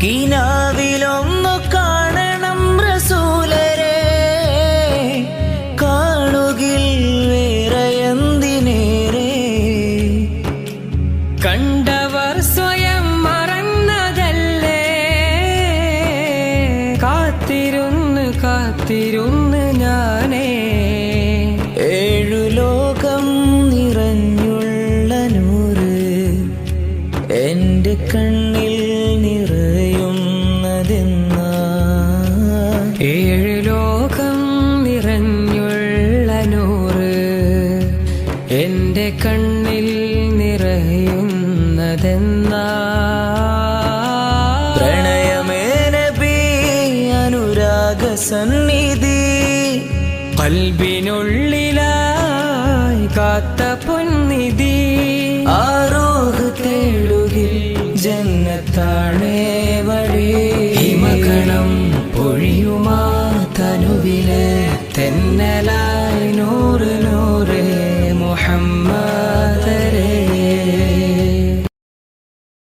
കിനാവിലൊന്നു കാണണം റസൂലരെ, കാണുകിൽ വേറെ എന്തിനേറെ. കണ്ടവർ സ്വയം മറന്നതല്ലേ, കാത്തിരുന്ന് കാത്തിരുന്ന് ഞാനേ. ഏഴു ലോകം നിറഞ്ഞുള്ള നൂറ് എൻ്റെ കണ്ണിൽ നിറയുന്നതെന്നാ. ഏഴു ലോകം നിറഞ്ഞുള്ള നൂറ് എൻ്റെ കണ്ണിൽ നിറയുന്നതെന്നാ. പ്രണയമേ നബി അനുരാഗ സന്നിധി, കൽബിനുള്ളിലായി കാത്ത പൊന്നിധി. ആരോഗ് തേടുകിൽ ജന്നത്താണേ വഴി. ഹിമകണം പൊഴിയുമാ തനുവിലെ തെന്നലായി നൂറ് നൂറ് മുഹമ്മദ്.